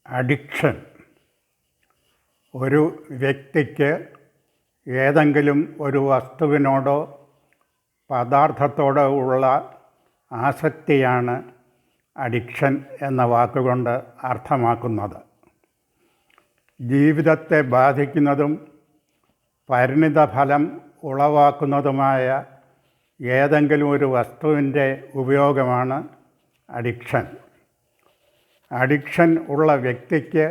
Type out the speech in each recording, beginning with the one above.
Addiction ഒരു വ്യക്തിക്ക് ഏതെങ്കിലും ഒരു വസ്തുവിനോടോ പദാർത്ഥത്തോടോ ഉള്ള ആസക്തിയാണ് അഡിക്ഷൻ എന്ന വാക്കുകൊണ്ട് അർത്ഥമാക്കുന്നത്. ജീവിതത്തെ ബാധിക്കുന്നതും പരിണിതഫലം ഉളവാക്കുന്നതുമായ ഏതെങ്കിലും ഒരു വസ്തുവിൻ്റെ ഉപയോഗമാണ് അഡിക്ഷൻ. അഡിക്ഷൻ ഉള്ള വ്യക്തിക്ക്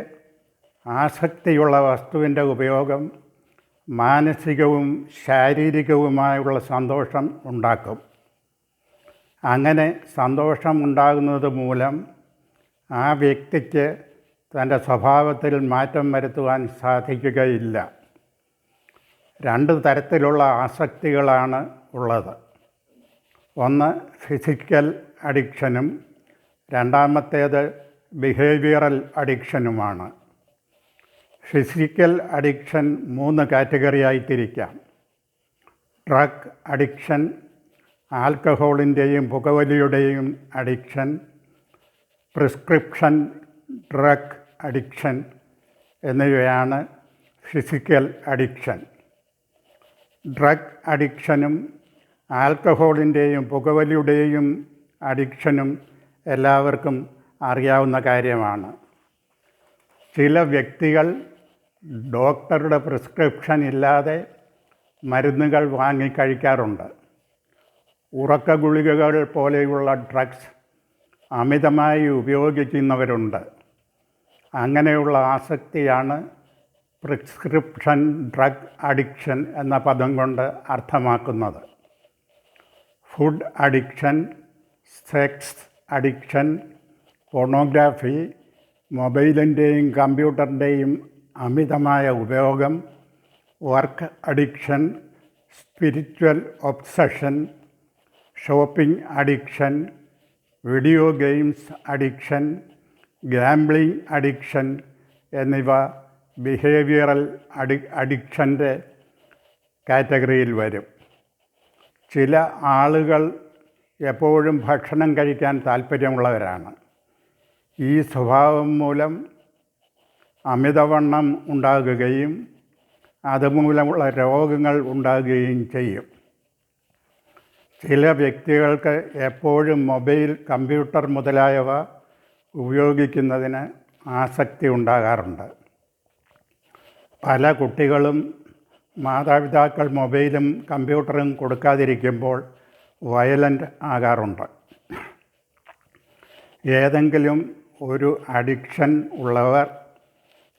ആസക്തിയുള്ള വസ്തുവിൻ്റെ ഉപയോഗം മാനസികവും ശാരീരികവുമായുള്ള സന്തോഷം ഉണ്ടാക്കും. അങ്ങനെ സന്തോഷം ഉണ്ടാകുന്നത് മൂലം ആ വ്യക്തിക്ക് തൻ്റെ സ്വഭാവത്തിൽ മാറ്റം വരുത്തുവാൻ സാധിക്കുകയില്ല. രണ്ട് തരത്തിലുള്ള ആസക്തികളാണ് ഉള്ളത്. ഒന്ന് ഫിസിക്കൽ അഡിക്ഷനും രണ്ടാമത്തേത് ബിഹേവിയറൽ അഡിക്ഷനുമാണ്. ഫിസിക്കൽ അഡിക്ഷൻ 3 കാറ്റഗറിയായി തിരിക്കാം. ഡ്രഗ് അഡിക്ഷൻ, ആൽക്കഹോളിൻ്റെയും പുകവലിയുടെയും അഡിക്ഷൻ, പ്രിസ്ക്രിപ്ഷൻ ഡ്രഗ് അഡിക്ഷൻ എന്നിവയാണ് ഫിസിക്കൽ അഡിക്ഷൻ. ഡ്രഗ് അഡിക്ഷനും ആൽക്കഹോളിൻ്റെയും പുകവലിയുടെയും അഡിക്ഷനും എല്ലാവർക്കും അറിയാവുന്ന കാര്യമാണ്. ചില വ്യക്തികൾ ഡോക്ടറുടെ പ്രിസ്ക്രിപ്ഷൻ ഇല്ലാതെ മരുന്നുകൾ വാങ്ങി കഴിക്കാറുണ്ട്. ഉറക്ക ഗുളികകൾ പോലെയുള്ള ഡ്രഗ്സ് അമിതമായി ഉപയോഗിക്കുന്നവരുണ്ട്. അങ്ങനെയുള്ള ആസക്തിയാണ് പ്രിസ്ക്രിപ്ഷൻ ഡ്രഗ് അഡിക്ഷൻ എന്ന പദം കൊണ്ട് അർത്ഥമാക്കുന്നത്. Food addiction, sex addiction, pornography, മൊബൈലിൻ്റെയും കമ്പ്യൂട്ടറിൻ്റെയും അമിതമായ ഉപയോഗം, work addiction, spiritual obsession, shopping addiction, video games addiction, gambling addiction എന്നിവ ബിഹേവിയറൽ അഡിക്ഷൻ്റെ കാറ്റഗറിയിൽ വരും. ചില ആളുകൾ എപ്പോഴും ഭക്ഷണം കഴിക്കാൻ താല്പര്യമുള്ളവരാണ്. ഈ സ്വഭാവം മൂലം അമിതവണ്ണം ഉണ്ടാകുകയും അതുമൂലമുള്ള രോഗങ്ങൾ ഉണ്ടാകുകയും ചെയ്യും. ചില വ്യക്തികൾക്ക് എപ്പോഴും മൊബൈൽ, കമ്പ്യൂട്ടർ മുതലായവ ഉപയോഗിക്കുന്നതിന് ആസക്തി ഉണ്ടാകാറുണ്ട്. പല കുട്ടികളും മാതാപിതാക്കൾ മൊബൈലും കമ്പ്യൂട്ടറും കൊടുക്കാതിരിക്കുമ്പോൾ വയലൻ്റ് ആകാറുണ്ട്. ഏതെങ്കിലും ഒരു അഡിക്ഷൻ ഉള്ളവർ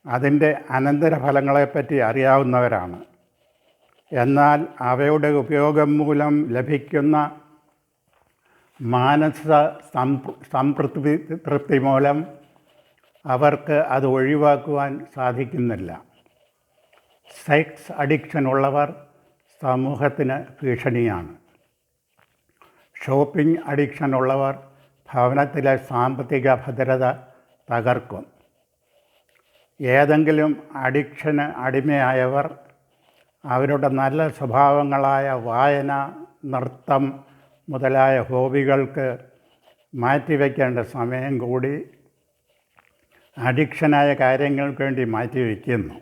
അതിൻ്റെ അനന്തരഫലങ്ങളെപ്പറ്റി അറിയാവുന്നവരാണ്. എന്നാൽ അവയുടെ ഉപയോഗം മൂലം ലഭിക്കുന്ന മാനസിക സംതൃപ്തി മൂലം അവർക്ക് അത് ഒഴിവാക്കുവാൻ സാധിക്കുന്നില്ല. സെക്സ് അഡിക്ഷൻ ഉള്ളവർ സമൂഹത്തിന് ഭീഷണിയാണ്. ഷോപ്പിംഗ് അഡിക്ഷൻ ഉള്ളവർ ഭവനത്തിലെ സാമ്പത്തിക ഭദ്രത തകർക്കും. ഏതെങ്കിലും അഡിക്ഷന് അടിമയായവർ അവരുടെ നല്ല സ്വഭാവങ്ങളായ വായന, നൃത്തം മുതലായ ഹോബികൾക്ക് മാറ്റിവെക്കേണ്ട സമയം കൂടി അഡിക്ഷനായ കാര്യങ്ങൾക്ക് വേണ്ടി മാറ്റിവെക്കുന്നു.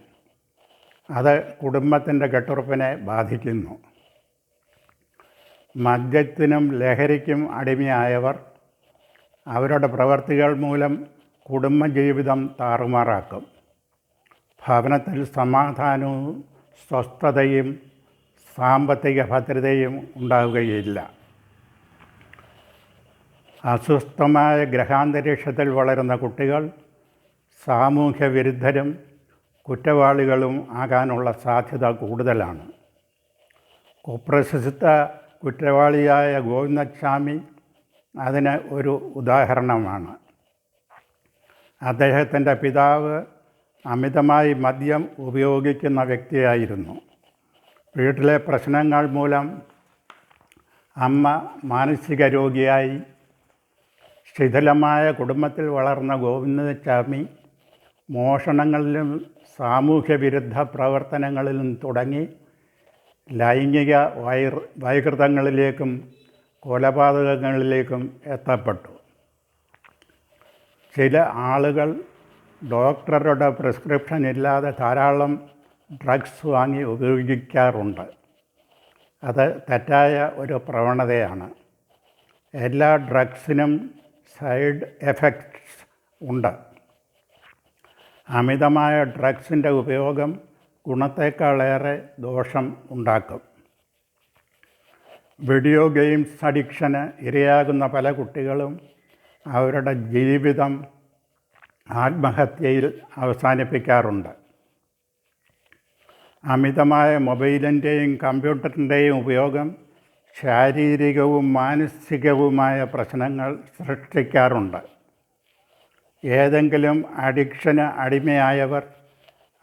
അത് കുടുംബത്തിൻ്റെ കെട്ടുറപ്പിനെ ബാധിക്കുന്നു. മദ്യത്തിനും ലഹരിക്കും അടിമയായവർ അവരുടെ പ്രവർത്തികൾ മൂലം കുടുംബജീവിതം താറുമാറാക്കും. ഭവനത്തിൽ സമാധാനവും സ്വസ്ഥതയും സാമ്പത്തിക ഭദ്രതയും ഉണ്ടാവുകയില്ല. അസ്വസ്ഥമായ ഗ്രഹാന്തരീക്ഷത്തിൽ വളരുന്ന കുട്ടികൾ സാമൂഹ്യ വിരുദ്ധരും കുറ്റവാളികളും ആകാനുള്ള സാധ്യത കൂടുതലാണ്. കുപ്രസിദ്ധ കുറ്റവാളിയായ ഗോവിന്ദസ്വാമി അതിന് ഒരു ഉദാഹരണമാണ്. അദ്ദേഹത്തിൻ്റെ പിതാവ് അമിതമായി മദ്യം ഉപയോഗിക്കുന്ന വ്യക്തിയായിരുന്നു. വീട്ടിലെ പ്രശ്നങ്ങൾ മൂലം അമ്മ മാനസിക രോഗിയായി. ശിഥിലമായ കുടുംബത്തിൽ വളർന്ന ഗോവിന്ദസ്വാമി മോഷണങ്ങളിലും സാമൂഹ്യ വിരുദ്ധ പ്രവർത്തനങ്ങളിലും തുടങ്ങി ലൈംഗിക വൈകൃതങ്ങളിലേക്കും കൊലപാതകങ്ങളിലേക്കും എത്തപ്പെട്ടു. ചില ആളുകൾ ഡോക്ടറുടെ പ്രിസ്ക്രിപ്ഷൻ ഇല്ലാതെ ധാരാളം ഡ്രഗ്സ് വാങ്ങി ഉപയോഗിക്കാറുണ്ട്. അത് തെറ്റായ ഒരു പ്രവണതയാണ്. എല്ലാ ഡ്രഗ്സിനും സൈഡ് എഫക്ട്സ് ഉണ്ട്. അമിതമായ ഡ്രഗ്സിൻ്റെ ഉപയോഗം ഗുണത്തേക്കാളേറെ ദോഷം ഉണ്ടാക്കും. വീഡിയോ ഗെയിംസ് അഡിക്ഷന് ഇരയാകുന്ന പല കുട്ടികളും അവരുടെ ജീവിതം ആത്മഹത്യയിൽ അവസാനിപ്പിക്കാറുണ്ട്. അമിതമായ മൊബൈലിൻ്റെയും കമ്പ്യൂട്ടറിൻ്റെയും ഉപയോഗം ശാരീരികവും മാനസികവുമായ പ്രശ്നങ്ങൾ സൃഷ്ടിക്കാറുണ്ട്. ഏതെങ്കിലും അഡിക്ഷന് അടിമയായവർ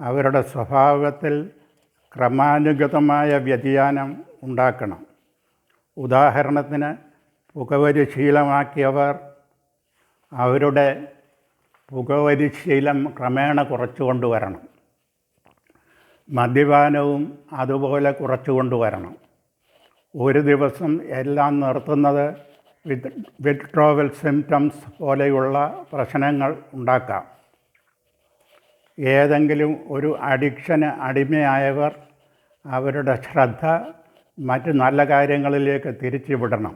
അവരുടെ സ്വഭാവത്തിൽ ക്രമാനുഗതമായ വ്യതിയാനം ഉണ്ടാക്കണം. ഉദാഹരണത്തിന്, പുകവലി ശീലമാക്കിയവർ അവരുടെ പുകവലി ശീലം ക്രമേണ കുറച്ചു കൊണ്ടുവരണം. മദ്യപാനവും അതുപോലെ കുറച്ചു കൊണ്ടുവരണം. ഒരു ദിവസം എല്ലാം നിർത്തുന്നത് വിത്ഡ്രോവൽ സിംറ്റംസ് പോലെയുള്ള പ്രശ്നങ്ങൾ ഉണ്ടാക്കാം. ഏതെങ്കിലും ഒരു അഡിക്ഷന് അടിമയായവർ അവരുടെ ശ്രദ്ധ മറ്റ് നല്ല കാര്യങ്ങളിലേക്ക് തിരിച്ചുവിടണം.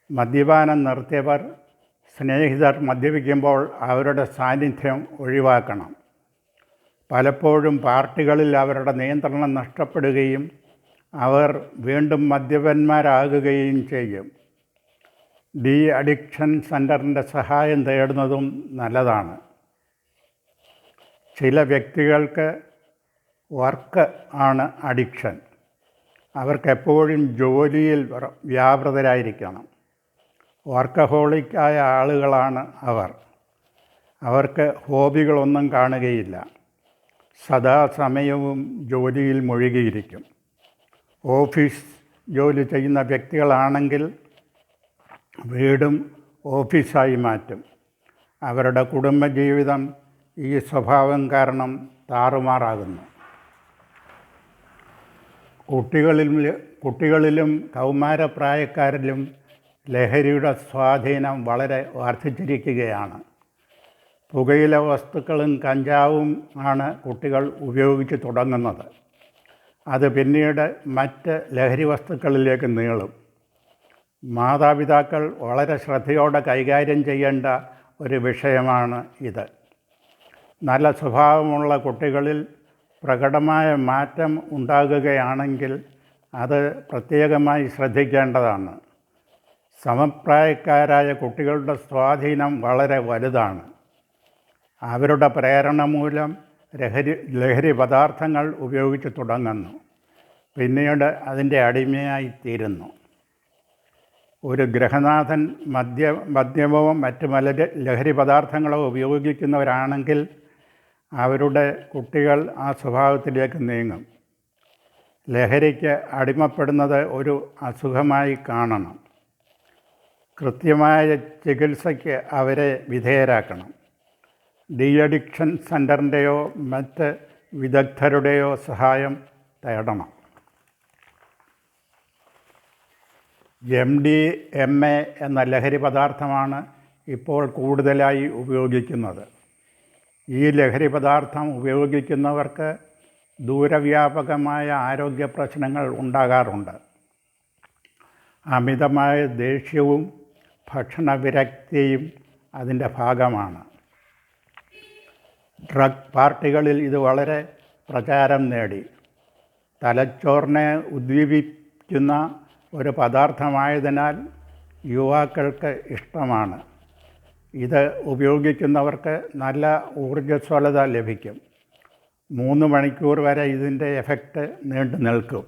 മദ്യപാനം നിർത്തിയവർ സ്നേഹിതർ മദ്യപിക്കുമ്പോൾ അവരുടെ സാന്നിധ്യം ഒഴിവാക്കണം. പലപ്പോഴും പാർട്ടികളിൽ അവരുടെ നിയന്ത്രണം നഷ്ടപ്പെടുകയും അവർ വീണ്ടും മദ്യപന്മാരാകുകയും ചെയ്യും. ഡി അഡിക്ഷൻ സെൻ്ററിൻ്റെ സഹായം തേടുന്നതും നല്ലതാണ്. ചില വ്യക്തികൾക്ക് വർക്ക് ആണ് അഡിക്ഷൻ. അവർക്കെപ്പോഴും ജോലിയിൽ വ്യാപൃതരായിരിക്കണം. വർക്കഹോളിക്കായ ആളുകളാണ് അവർ. അവർക്ക് ഹോബികളൊന്നും കാണുകയില്ല. സദാസമയവും ജോലിയിൽ മുഴുകിയിരിക്കും. ഓഫീസ് ജോലി ചെയ്യുന്ന വ്യക്തികളാണെങ്കിൽ വീടും ഓഫീസായി മാറ്റും. അവരുടെ കുടുംബജീവിതം ഈ സ്വഭാവം കാരണം താറുമാറാകുന്നു. കുട്ടികളിലും കൗമാരപ്രായക്കാരിലും ലഹരിയുടെ സ്വാധീനം വളരെ വർദ്ധിച്ചിരിക്കുകയാണ്. പുകയില വസ്തുക്കളും കഞ്ചാവും ആണ് കുട്ടികൾ ഉപയോഗിച്ച് തുടങ്ങുന്നത്. അത് പിന്നീട് മറ്റ് ലഹരി വസ്തുക്കളിലേക്ക് നീളും. മാതാപിതാക്കൾ വളരെ ശ്രദ്ധയോടെ കൈകാര്യം ചെയ്യേണ്ട ഒരു വിഷയമാണ് ഇത്. നല്ല സ്വഭാവമുള്ള കുട്ടികളിൽ പ്രകടമായ മാറ്റം ഉണ്ടാകുകയാണെങ്കിൽ അത് പ്രത്യേകമായി ശ്രദ്ധിക്കേണ്ടതാണ്. സമപ്രായക്കാരായ കുട്ടികളുടെ സ്വാധീനം വളരെ വലുതാണ്. അവരുടെ പ്രേരണ മൂലം ലഹരി പദാർത്ഥങ്ങൾ ഉപയോഗിച്ച് തുടങ്ങുന്നു. പിന്നീട് അതിൻ്റെ അടിമയായിത്തീരുന്നു. ഒരു ഗൃഹനാഥൻ മദ്യമോ മറ്റ് ലഹരി പദാർത്ഥങ്ങളോ ഉപയോഗിക്കുന്നവരാണെങ്കിൽ അവരുടെ കുട്ടികൾ ആ സ്വഭാവത്തിലേക്ക് നീങ്ങും. ലഹരിക്ക് അടിമപ്പെടുന്നത് ഒരു അസുഖമായി കാണണം. കൃത്യമായ ചികിത്സയ്ക്ക് അവരെ വിധേയരാക്കണം. ഡി അഡിക്ഷൻ സെൻ്ററിൻ്റെയോ മറ്റ് വിദഗ്ധരുടെയോ സഹായം തേടണം. MDMA എന്ന ലഹരി പദാർത്ഥമാണ് ഇപ്പോൾ കൂടുതലായി ഉപയോഗിക്കുന്നത്. ഈ ലഹരി പദാർത്ഥം ഉപയോഗിക്കുന്നവർക്ക് ദൂരവ്യാപകമായ ആരോഗ്യ പ്രശ്നങ്ങൾ ഉണ്ടാകാറുണ്ട്. അമിതമായ ദേഷ്യവും ഭക്ഷണവിരക്തിയും അതിൻ്റെ ഭാഗമാണ്. ഡ്രഗ് പാർട്ടികളിൽ ഇത് വളരെ പ്രചാരം നേടി. തലച്ചോറിനെ ഉദ്ദീപിക്കുന്ന ഒരു പദാർത്ഥമായതിനാൽ യുവാക്കൾക്ക് ഇഷ്ടമാണ്. ഇത് ഉപയോഗിക്കുന്നവർക്ക് നല്ല ഊർജ്ജസ്വലത ലഭിക്കും. 3 മണിക്കൂർ വരെ ഇതിൻ്റെ എഫക്റ്റ് നീണ്ടു നിൽക്കും.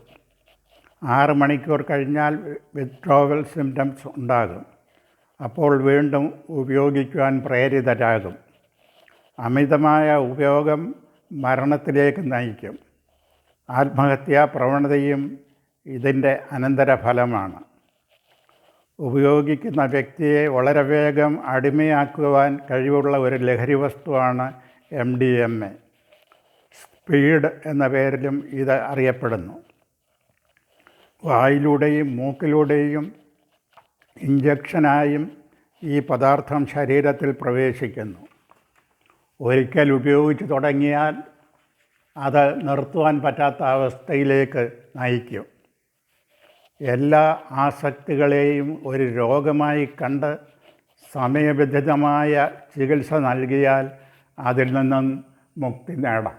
6 മണിക്കൂർ കഴിഞ്ഞാൽ വിത്ഡ്രോവൽ സിംറ്റംസ് ഉണ്ടാകും. അപ്പോൾ വീണ്ടും ഉപയോഗിക്കുവാൻ പ്രേരിതരാകും. അമിതമായ ഉപയോഗം മരണത്തിലേക്ക് നയിക്കും. ആത്മഹത്യാ പ്രവണതയും ഇതിൻ്റെ അനന്തരഫലമാണ്. ഉപയോഗിക്കുന്ന വ്യക്തിയെ വളരെ വേഗം അടിമയാക്കുവാൻ കഴിവുള്ള ഒരു ലഹരി വസ്തുവാണ് MDMA. സ്പീഡ് എന്ന പേരിലും ഇത് അറിയപ്പെടുന്നു. വായിലൂടെയും മൂക്കിലൂടെയും ഇഞ്ചക്ഷനായും ഈ പദാർത്ഥം ശരീരത്തിൽ പ്രവേശിക്കുന്നു. ഒരിക്കൽ ഉപയോഗിച്ച് തുടങ്ങിയാൽ അത് നിർത്തുവാൻ പറ്റാത്ത അവസ്ഥയിലേക്ക് നയിക്കും. എല്ലാ ആസക്തികളെയും ഒരു രോഗമായി കണ്ട് സമയബന്ധിതമായ ചികിത്സ നൽകിയാൽ അതിൽ നിന്നും മുക്തി നേടാം.